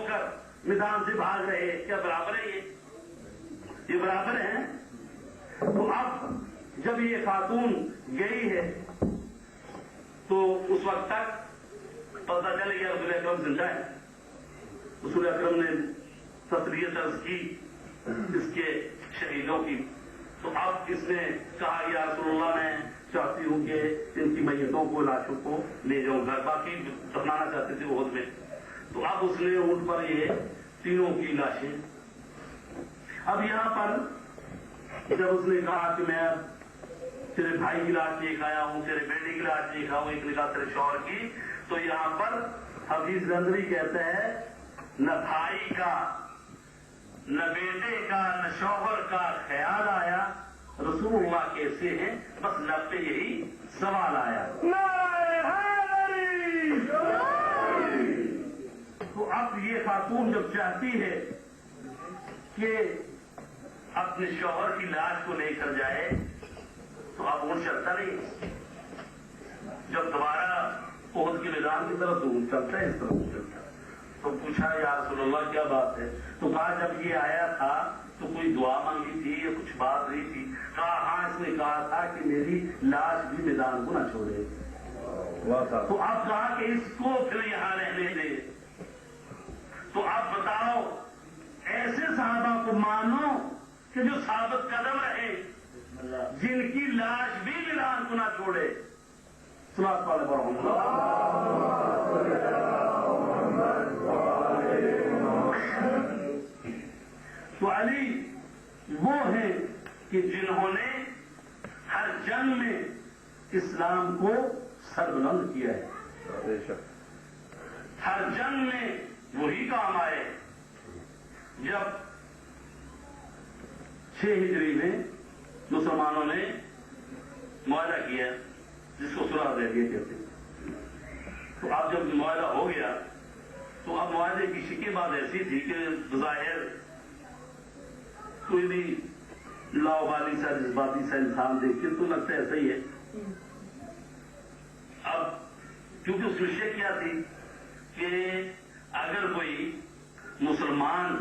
کر میدان سے بھاگ رہے، کیا برابر ہے؟ یہ برابر ہے؟ تو اب جب یہ خاتون گئی ہے تو اس وقت تک پتہ چل گیا رسول اکرم زندہ ہے. رسول اکرم نے تسلیت عرض کی اس کے شہیدوں کی. تو اب اس نے کہا یا رسول اللہ میں چاہتی ہوں کہ ان کی میتوں کو، لاشوں کو لے جاؤں گھر، باقی دفنانا چاہتے تھے احد میں. تو اب اس نے اونٹ پر یہ تینوں کی لاشیں. اب یہاں پر جب اس نے کہا کہ میں تیرے بھائی کی لاش دیکھ آیا ہوں، تیرے بیٹے کی لاش دیکھا ہوں، ایک نے کہا تیرے شوہر کی، تو یہاں پر حفیظ گندری کہتا ہے نہ بھائی کا، نہ بیٹے کا، نہ شوہر کا خیال آیا، رسول اللہ کیسے ہیں، بس لب پہ یہی سوال آیا. تو اب یہ خاتون جب چاہتی ہے کہ اپنے شوہر کی لاش کو لے کر جائے تو اب اونٹ چلتا نہیں. جب دوبارہ احد کے میدان کی طرف تو اونٹ چلتا ہے، اس طرف اونٹ چلتا ہے. تو پوچھا یا رسول اللہ کیا بات ہے؟ تو کہا جب یہ آیا تھا تو کوئی دعا مانگی تھی یا کچھ بات رہی تھی؟ کہا ہاں، اس نے کہا تھا کہ میری لاش بھی میدان کو نہ چھوڑے. تو اب کہا کہ اس کو پھر یہاں رہنے دے. تو اب بتاؤ، ایسے صحابہ کو مانو کہ جو ثابت قدم رہے، جن کی لاش بھی میدان کو نہ چھوڑے. صلوات پڑھ رہا ہوں. تو علی وہ ہیں کہ جنہوں نے ہر جنگ میں اسلام کو سربلند کیا ہے. ہر جنگ میں وہی کام آئے. جب 6 ہجری میں مسلمانوں نے معاہدہ کیا، جس کو صلح حدیبیہ کہتے ہیں، تو اب جب معاہدہ ہو گیا تو اب معاہدے کی شکل بات ایسی تھی کہ بظاہر کوئی بھی لاؤبالی سا، جذباتی سا انسان دیکھ کے تو لگتا ہے ایسا ہی ہے. اب کیونکہ اس میں شک کیا تھی کہ اگر کوئی مسلمان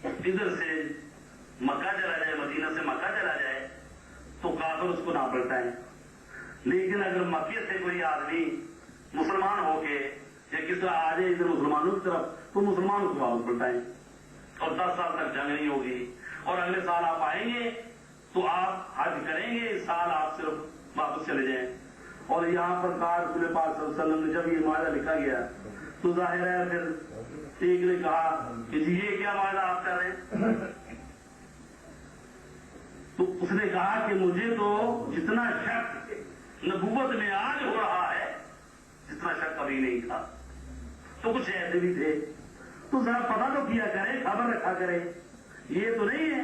ادھر سے مکہ چلا جائے، مدینہ سے مکہ چلا جائے تو کافر اس کو نہ پلٹائیں، لیکن اگر مکے سے کوئی آدمی مسلمان ہو کے یا کس طرح آ جائے ادھر مسلمانوں کی طرف تو مسلمانوں کو واپس پلٹائیں، اور 10 سال تک جنگ نہیں ہوگی. اور اگلے سال آپ آئیں گے تو آپ حج کریں گے، اس سال آپ صرف واپس چلے جائیں. اور یہاں پر کہا رسول پاک صلی اللہ علیہ وسلم نے جب یہ معاہدہ لکھا گیا تو ظاہر ہے پھر ایک نے کہا کہ جی یہ کیا معاہدہ آپ کر رہے ہیں؟ تو اس نے کہا کہ مجھے تو جتنا شک نبوت میں آج ہو رہا ہے جتنا شک کبھی نہیں تھا. تو کچھ ایسے بھی تھے تو ذرا پتا تو کیا کرے، خبر رکھا کرے. یہ تو نہیں ہے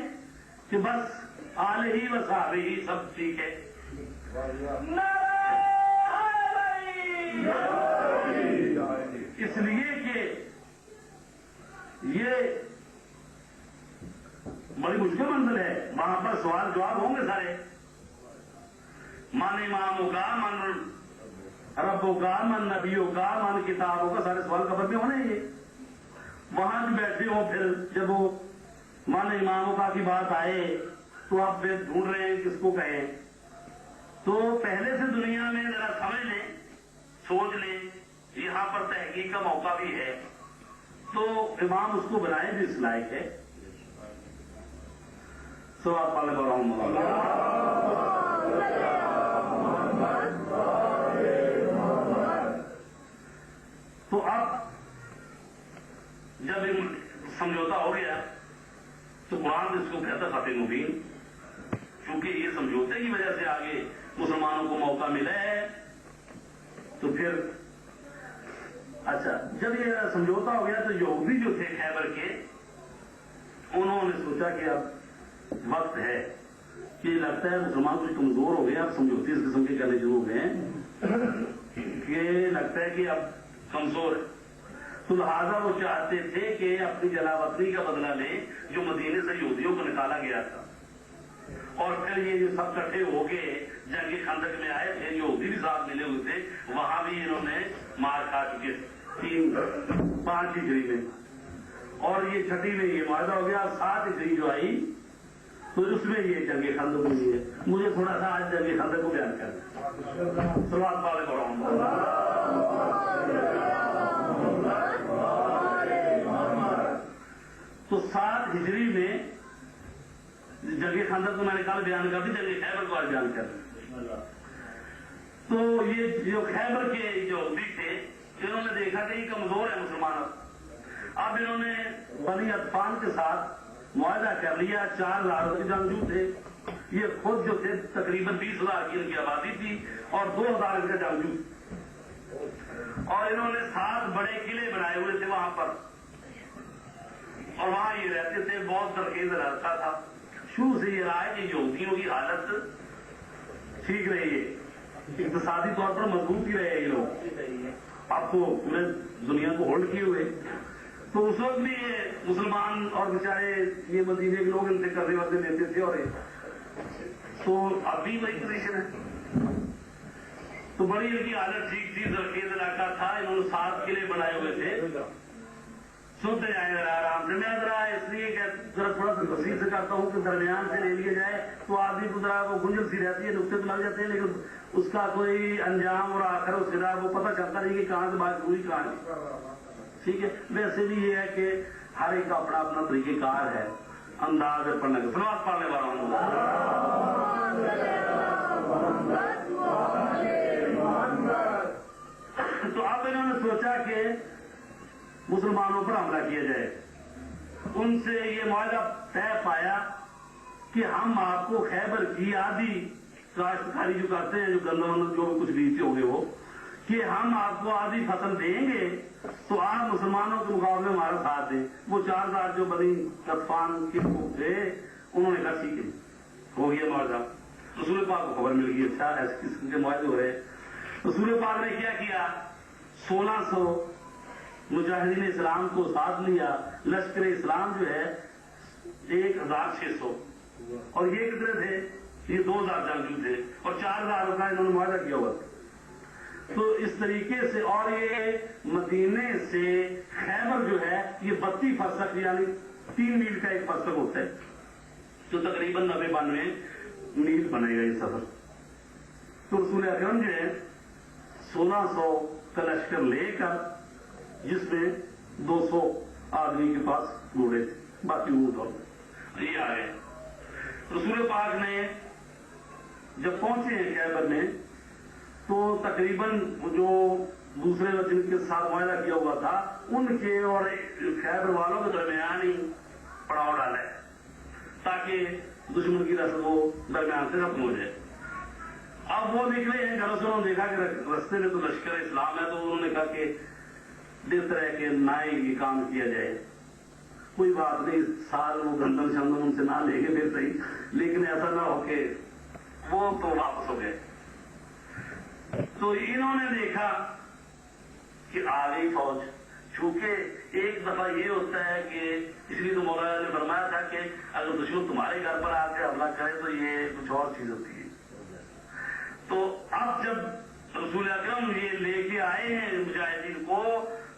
کہ بس آل ہی و صحابہ ہی سب ٹھیک ہے. اس لیے کہ یہ بڑی مشکل منزل ہے. وہاں پر سوال جواب ہوں گے سارے. من اماموں کا، من ربوں کا، من نبیوں کا، من کتابوں کا، سارے سوال قبر میں ہونے یہ. وہاں جو بیٹھے ہو پھر جب وہ من اماموں کا کی بات آئے تو آپ پھر ڈھونڈ رہے ہیں کس کو کہیں. تو پہلے سے دنیا میں ذرا سمجھ لیں، سوچ لیں، یہاں پر تحقیق کا موقع بھی ہے تو امام اس کو بنائے بھی اس لائق ہے. صلوات پڑھ رہا ہوں. تو اب جب سمجھوتا ہو گیا تو قرآن اس کو کہتا فتح مبین، کیونکہ یہ سمجھوتے کی وجہ سے آگے مسلمانوں کو موقع ملا ہے. تو پھر اچھا جب یہ سمجھوتا ہو گیا تو یہودی جو تھے خیبر کے، انہوں نے سوچا کہ اب وقت ہے کہ لگتا ہے مسلمان کچھ کمزور ہو گئے، اب سمجھوتے اس قسم کے کرنے شروع ہو گئے ہیں کہ لگتا ہے کہ اب کمزور ہے. تو لہٰذا وہ چاہتے تھے کہ اپنی جلاوطنی کا بدلہ لیں جو مدینے سے یہودیوں کو نکالا گیا تھا. اور پھر یہ جو سب کٹھے ہو کے جنگ خندق میں آئے تھے، یہودی بھی ساتھ ملے ہوئے تھے، وہاں بھی انہوں نے مار کھا چکے تھے. 5 ہجری میں، اور یہ 6 میں یہ معاہدہ ہو گیا. 7 ہجری جو آئی تو اس میں یہ جنگ خندق ہوئی ہے. مجھے تھوڑا سا آج جنگ خندق کو بیان کرنا. سلوات والے تو 7 ہجری میں جنگ خندق کو میں نے کل بیان کر دی، جنگ خیبر کو آج بیان کر دی. تو یہ جو خیبر کے جو بھی تھے انہوں نے دیکھا کہ یہ کمزور ہے مسلمان. اب انہوں نے بنی عطفان کے ساتھ معاہدہ کر لیا. 4,000 کے جنگجو تھے. یہ خود جو تھے تقریباً 20,000 کی ان کی آبادی تھی اور 2,000 ان کا جنگجو. اور انہوں نے 7 بڑے قلعے بنائے ہوئے تھے وہاں پر، اور وہاں یہ رہتے تھے. بہت درخیز رہتا تھا. شروع سے یہ رہا ہے کہ یہودیوں کی حالت ٹھیک رہی ہے، اقتصادی طور پر مضبوط ہی رہے یہ لوگ. آپ کو پورے دنیا کو ہولڈ کیے ہوئے. تو اس وقت بھی یہ مسلمان اور بیچارے یہ مدینے کے لوگ ان سے قرضے ورضے لیتے تھے. اور تو اب بھی وہی پوزیشن ہے. تو بڑی ان کی حالت ٹھیک تھی، زرخیز علاقہ تھا. انہوں نے 7 قلعے بنائے ہوئے تھے. سنتے جائیں ذرا آرام سے. میں ذرا اس لیے کہ ذرا تھوڑا سا تفصیل سے کرتا ہوں کہ درمیان سے لے لیا جائے تو آدمی کو ذرا وہ گنجل سی رہتی ہے، نقطے تو لگ جاتے ہیں، لیکن اس کا کوئی انجام اور آخر اس کے وہ پتہ چلتا نہیں کہ کہاں سے بات ہوئی کہاں نہیں. ٹھیک ہے. ویسے بھی یہ ہے کہ ہر ایک کا اپنا اپنا طریقہ کار ہے، انداز ہے پڑھنے کا. سلوات پڑھنے والا ہوں. تو اب انہوں نے سوچا کہ مسلمانوں پر حملہ کیا جائے. ان سے یہ معاہدہ طے پایا کہ ہم آپ کو خیبر کی آدھی کاشتکاری جو کرتے ہیں، جو گندم جو کچھ بیچتے ہو گے وہ، کہ ہم آپ کو آدھی فصل دیں گے تو آپ مسلمانوں کے مقابلے میں ہمارا ساتھ دیں. وہ 4,000 جو بنی عطفان کے لوگ تھے انہوں نے کہا ٹھیک ہے، ہو گیا معاہدہ. رسول پاک کو خبر مل گئی اچھا ایسے قسم کے معاہدے ہو رہے. رسول پاک نے کیا 1600 مجاہدین اسلام کو ساتھ لیا. لشکر اسلام جو ہے 1,600، اور یہ کتنے تھے؟ یہ 2,000 جنگجو تھے، اور 4,000 کا انہوں نے معاہدہ کیا ہوا. تو اس طریقے سے، اور یہ مدینے سے خیبر جو ہے یہ 32 فرسخ یعنی 3 میل کا ایک فرسخ ہوتا ہے، جو تقریباً 90-92 میل بنے گا یہ سفر. تو رسول اکرم جو ہے 1600 کا لشکر لے کر، جس میں 200 آدمی کے پاس گھوڑے تھے، باقی اونٹ اور یہ آ گئے. رسول پاک نے جب پہنچے ہیں خیبر میں تو تقریباً جو دوسرے جن کے ساتھ معاہدہ کیا ہوا تھا ان کے اور خیبر والوں کے درمیان ہی پڑاؤ ڈالا ہے تاکہ دشمن کی رسم وہ درمیان سے ختم ہو جائے. اب وہ نکلے ہیں گھروں سے. انہوں نے دیکھا کہ رستے میں تو لشکر اسلام ہے، تو انہوں نے کہا کہ بہتر ہے کہ نہ یہ کام کیا جائے. کوئی بات نہیں، سال وہ گندم شندم ان سے نہ لے گے پھر صحیح، لیکن ایسا نہ ہو کہ وہ تو واپس ہو گئے. تو انہوں نے دیکھا کہ آ گئی فوج. چونکہ ایک دفعہ یہ ہوتا ہے کہ اس لیے تو مولانا نے فرمایا تھا کہ اگر دشمن تمہارے گھر پر آ کے حملہ کرے تو یہ کچھ اور چیز ہوتی ہے. تو اب جب رسول اکرم یہ لے کے آئے ہیں مجاہدین کو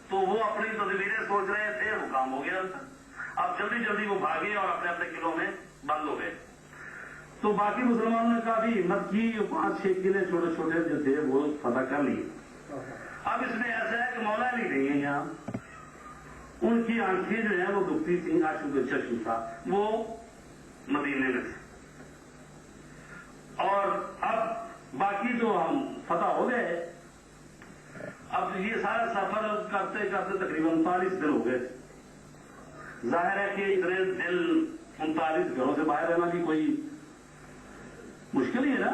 تو وہ اپنی تدبیریں سوچ رہے تھے، وہ کام ہو گیا. اب جلدی جلدی وہ بھاگے اور اپنے اپنے قلعوں میں بند ہو گئے. تو باقی مسلمانوں نے کافی ہمت کی، 5-6 قلعے چھوٹے چھوٹے جو تھے وہ فتح کر لیے. اب اس میں ایسا ہے کہ مولا علی نہیں ہے یہاں. ان کی آنکھیں جو ہیں وہ دکھتی تھیں، آنکھوں کا چشم تھا، وہ مدینے میں تھے. اور اب باقی تو ہم فتح ہو گئے. اب یہ سارا سفر کرتے کرتے تقریباً 39 دن ہو گئے. ظاہر ہے کہ اتنے دل 39 گھروں سے باہر رہنا بھی کوئی مشکل ہی ہے نا.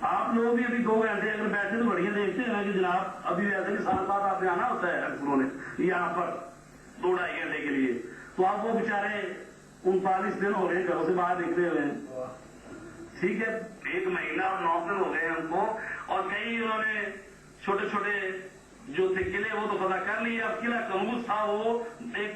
آپ لوگ بھی ابھی 2 گھنٹے اگر بیٹھے تو بڑھیا دیکھتے ہیں نا کہ جناب ابھی ویسے بھی سال بعد آپ نے آنا ہوتا ہے اکثروں نے یہاں پر 2-2.5 گھنٹے کے لیے. تو آپ وہ بیچارے 39 دن ہو گئے گھروں سے باہر نکلے ہوئے ہیں. ٹھیک ہے، 1 مہینہ اور 9 دن ہو گئے ان کو. اور کئی انہوں نے چھوٹے چھوٹے جو تھے قلعے وہ تو فتح کر لیے. اب قلعہ کمبوز تھا وہ ایک